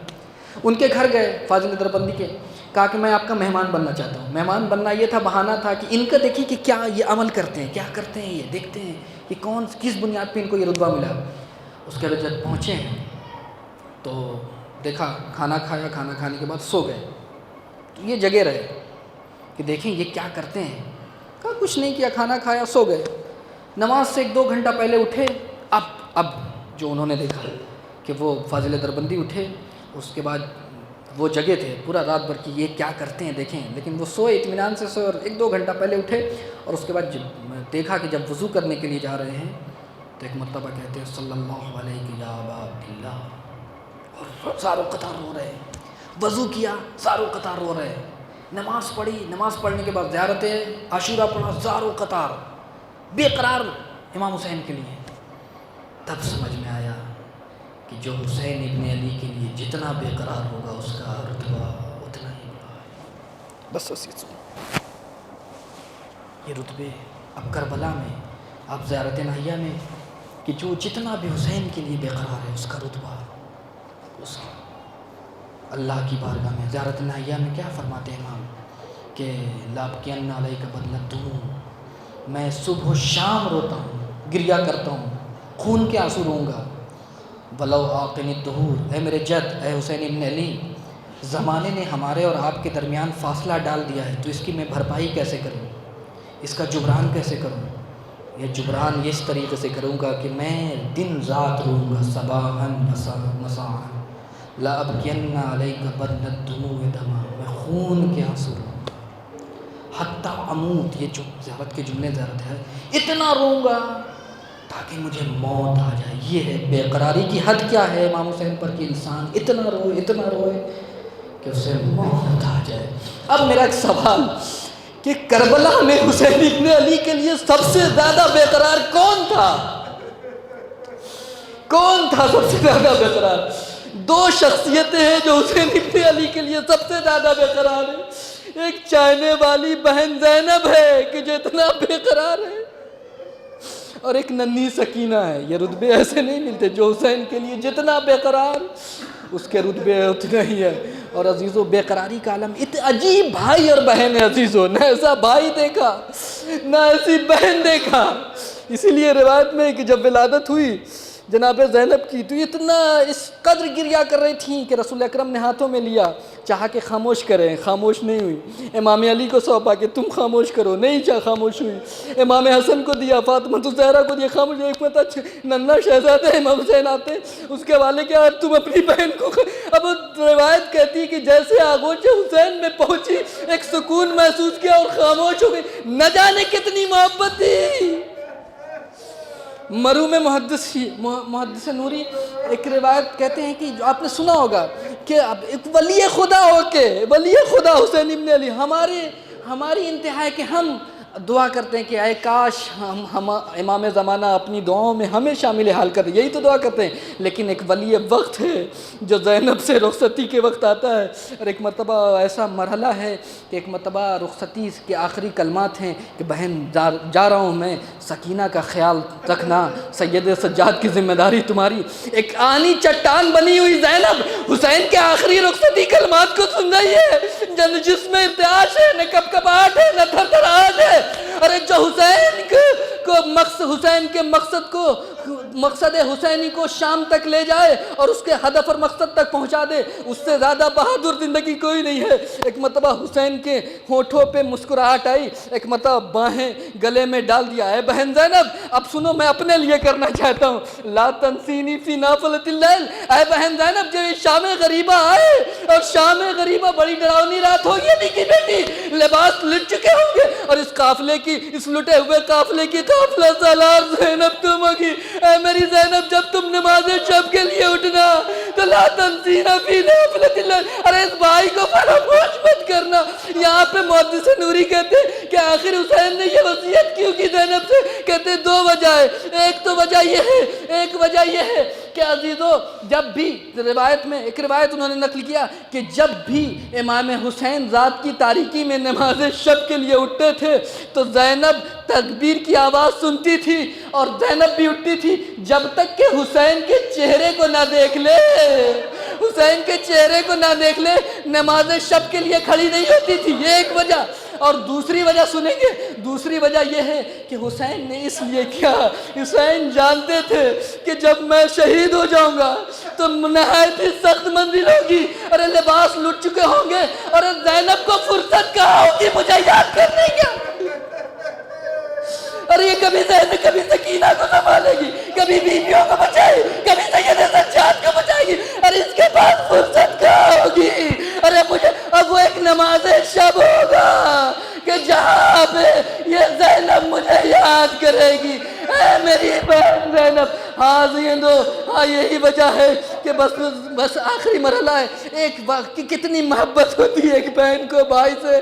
ان کے گھر گئے فاضل دربندی کے، کہا کہ میں آپ کا مہمان بننا چاہتا ہوں. مہمان بننا یہ تھا، بہانہ تھا کہ ان کا دیکھیں کہ کیا یہ عمل کرتے ہیں، کیا کرتے ہیں، یہ دیکھتے ہیں کہ کس بنیاد پہ ان کو یہ رتبہ ملا. اس کے بعد جب پہنچے تو دیکھا، کھانا کھایا، کھانا کھانے کے بعد سو گئے. تو یہ جگہ رہے کہ دیکھیں یہ کیا کرتے ہیں. کہا کچھ نہیں کیا، کھانا کھایا، سو گئے. نماز سے 1-2 گھنٹہ پہلے اٹھے. اب جو انہوں نے دیکھا کہ وہ فاضل دربندی اٹھے، اس کے بعد وہ جگہ تھے پورا رات بھر کی، یہ کیا کرتے ہیں دیکھیں. لیکن وہ سوئے، اطمینان سے سوئے، اور 1-2 گھنٹہ پہلے اٹھے. اور اس کے بعد جب دیکھا کہ جب وضو کرنے کے لیے جا رہے ہیں تو ایک مرتبہ کہتے ہیں صلی اللہ علیہ یا ابا عبداللہ، اور ساروں قطار رو رہے ہیں. وضو کیا، ساروں قطار رو رہے ہیں. نماز پڑھی، نماز پڑھنے کے بعد زیارت عاشورہ پڑھا، زاروں قطار بے قرار امام حسین کے لیے. تب سمجھ میں آیا کہ جو حسین ابن علی کے لیے جتنا بے قرار ہوگا اس کا رتبہ اتنا ہی بڑا ہے. بس اسی سن یہ رتبے اب کربلا میں، اب زیارت نہیہ میں، کہ جو جتنا بھی حسین کے لیے بے قرار ہے اس کا رتبہ اس اللہ کی بارگاہ میں. زیارت نہیہ میں کیا فرماتے ہیں امام کہ لابکین علیک بدلت دوں، میں صبح و شام روتا ہوں، گریہ کرتا ہوں، خون کے آنسو روں گا. ولو عاقن الدہور، اے میرے جد، اے حسین ابن علی، زمانے نے ہمارے اور آپ کے درمیان فاصلہ ڈال دیا ہے، تو اس کی میں بھرپائی کیسے کروں، اس کا جبران کیسے کروں. یہ جبران اس طریقے سے کروں گا کہ میں دن رات روں گا، صباحاً مساءً، لا ابکین علیک بدل الدموع دما، میں خون کے آنسو روں گا حتی اموت. یہ جو زیارت کے جملے زیارت ہے، اتنا روں گا تاکہ مجھے موت آ جائے. یہ ہے بے قراری کی حد کیا ہے امام حسین پر کہ انسان اتنا روئے کہ اسے موت آ جائے. اب میرا ایک سوال کہ کربلا میں حسین ابن علی کے لیے سب سے زیادہ بے قرار کون تھا؟ کون تھا سب سے زیادہ بے قرار؟ 2 شخصیتیں ہیں جو حسین ابن علی کے لیے سب سے زیادہ بے قرار ہیں. ایک چاہنے والی بہن زینب ہے کہ جو اتنا بے قرار ہے، اور ایک ننھی سکینہ ہے. یہ رتبے ایسے نہیں ملتے. جو حسین کے لیے جتنا بے قرار، اس کے رتبے اتنا ہی ہے. اور عزیزو بے قراری کا عالم، عجیب بھائی اور بہن ہے عزیزو، نہ ایسا بھائی دیکھا نہ ایسی بہن دیکھا۔ اسی لیے روایت میں کہ جب ولادت ہوئی جناب زینب کی تو اتنا اس قدر گریا کر رہی تھیں کہ رسول اکرم نے ہاتھوں میں لیا، چاہا کہ خاموش کریں، خاموش نہیں ہوئی۔ امام علی کو سونپا کہ تم خاموش کرو، نہیں چاہ خاموش ہوئی۔ امام حسن کو دیا، فاطمہ الزہرا کو دیا، خاموش۔ ایک مرتبہ ننھا شہزادہ امام حسین آتے، اس کے والے کیا تم اپنی بہن کو اب روایت کہتی کہ جیسے آغوش حسین میں پہنچی ایک سکون محسوس کیا اور خاموش ہو گئی، نہ جانے کتنی محبت تھی۔ مرحوم محدث نوری ایک روایت کہتے ہیں کہ جو آپ نے سنا ہوگا کہ اب ایک ولی خدا ہو کے، ولی خدا حسین ابن علی، ہماری انتہا ہے کہ ہم دعا کرتے ہیں کہ اے کاش ہم امام زمانہ اپنی دعاؤں میں ہمیں شامل حال کر دیں، یہی تو دعا کرتے ہیں۔ لیکن ایک ولی وقت ہے جو زینب سے رخصتی کے وقت آتا ہے، اور ایک مرتبہ ایسا مرحلہ ہے کہ ایک مرتبہ رخصتی کے آخری کلمات ہیں کہ بہن جا رہا ہوں میں، سکینہ کا خیال رکھنا، سید سجاد کی ذمہ داری تمہاری۔ ایک آنی چٹان بنی ہوئی زینب حسین کے آخری رخصتی کلمات کو سن رہی ہے، جس میں ارتعاش ہے، نہ کپکپاہٹ ہے، نہ تھرتھراہٹ ہے۔ ارے جو حسین کے مقصد حسینی کو شام تک لے جائے اور اس کے ہدف اور مقصد تک پہنچا دے، اس سے زیادہ بہادر زندگی کوئی نہیں ہے۔ ایک مرتبہ حسین کے ہونٹوں پہ مسکراہٹ آئی، ایک مرتبہ باہیں گلے میں ڈال دیا، اے بہن زینب اب سنو میں اپنے لیے کرنا چاہتا ہوں، لا تنسینی فی نافلۃ اللیل۔ اے بہن زینب جب شام غریبہ آئے، اور شام غریبہ بڑی ڈراؤنی رات ہوگی علی کی بیٹی، لباس لٹ چکے ہوں گے، اور اس قافلے کی، اس لٹے ہوئے قافلے کی قافلہ سالار زینب تم ہوگی۔ اے میری زینب جب تم نماز شب کے لیے اٹھنا تو لا تنسینا فی نافلۃ اللیل، ارے اس بھائی کو فراموش مت کرنا۔ یہاں پہ محدث نوری کہتے ہیں کہ آخر حسین نے یہ وصیت کیوں کی زینب سے؟ کہتے ہیں دو وجہ ہے، ایک وجہ یہ ہے کہ عزیزو جب بھی روایت میں ایک روایت انہوں نے نقل کیا کہ جب بھی امام حسین رات کی تاریکی میں نماز شب کے لیے اٹھتے تھے تو زینب تکبیر کی آواز سنتی تھی اور زینب بھی اٹھتی تھی، جب تک کہ حسین کے چہرے کو نہ دیکھ لے، حسین کے چہرے کو نہ دیکھ لے نماز شب کے لیے کھڑی نہیں ہوتی تھی۔ یہ ایک وجہ۔ اور دوسری وجہ سنیں گے، دوسری وجہ یہ ہے کہ حسین نے اس لیے کیا، حسین جانتے تھے کہ جب میں شہید ہو جاؤں گا تو نہایت ہی سخت منزل ہوگی، ارے لباس لٹ چکے ہوں گے، اور زینب کو فرصت کہاں ہوگی مجھے یاد کرنے کی۔ اور یہ کبھی سکینہ کو سنبھالے گی، کبھی بیویوں کو بچائے، کبھی سید سجاد کو بچائے گی، اور اس کے بعد فرصت کہاں ہوگی؟ ارے مجھے اب وہ ایک نماز شب ہوگا کہ جہاں پہ یہ زینب مجھے یاد کرے گی، اے میری بہن زینب۔ ہاں یہی وجہ ہے کہ بس آخری مرحلہ ہے۔ ایک وقت کی کتنی محبت ہوتی ہے ایک بہن کو بھائی سے،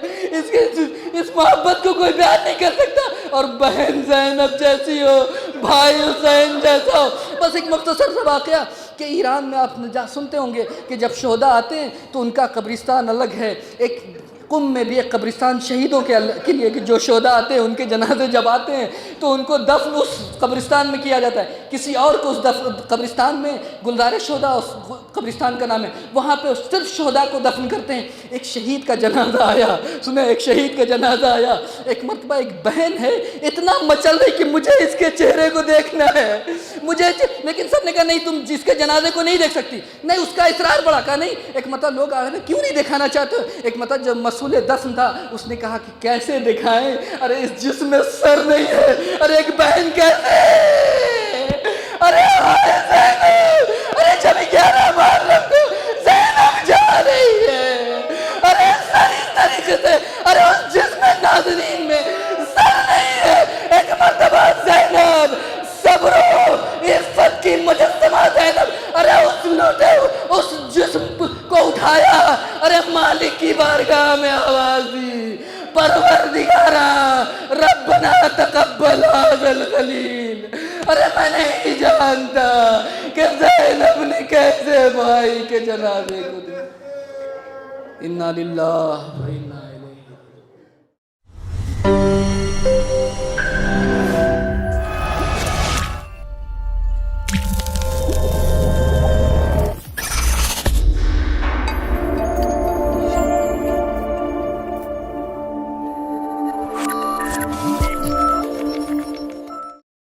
اس محبت کو کوئی بیان نہیں کر سکتا، اور بہن زینب جیسی ہو، بھائی حسین جیسا ہو۔ بس ایک مختصر سا واقعہ کہ ایران میں آپ سنتے ہوں گے کہ جب شہداء آتے ہیں تو ان کا قبرستان الگ ہے۔ ایک قم میں بھی ایک قبرستان شہیدوں کے لیے کہ جو شہداء آتے ہیں ان کے جنازے جب آتے ہیں تو ان کو دفن اس قبرستان میں کیا جاتا ہے، کسی اور کو اس قبرستان میں، گلزار شہداء اس قبرستان کا نام ہے، وہاں پہ صرف شہداء کو دفن کرتے ہیں۔ ایک شہید کا جنازہ آیا، سنیں ایک شہید کا جنازہ آیا، ایک مرتبہ ایک بہن ہے اتنا مچل رہی کہ مجھے اس کے چہرے کو دیکھنا ہے، لیکن سب نے کہا نہیں تم جس کے جنازے کو نہیں دیکھ سکتی، نہیں اس کا اصرار بڑا، کہا نہیں۔ ایک مرتبہ لوگ آ رہے ہیں کیوں نہیں دکھانا چاہتے ہو؟ ایک مرتبہ جب مسئول دفن تھا اس نے کہا کہ کیسے دکھائیں، ارے اس جسم میں سر نہیں ہے، ارے ایک بہن کیسے، ارے ارے جب 11 محرم کو زینب جا رہی ہے، ارے سر اس طریقے سے، ارے اس جسم ناظرین میں سر نہیں ہے۔ ایک مرتبہ زینب صبر و عفت کی مجسمہ زینب، ارے اس لوٹے اس جسم کو اٹھایا، ارے مالک کی بارگاہ میں آواز دی، پروردگارا ربنا تقبل هذا الخلیل۔ ارے میں نہیں جانتا کہ زینب نے کیسے بھائی کے جنازے کو دیا۔ انا للہ و انا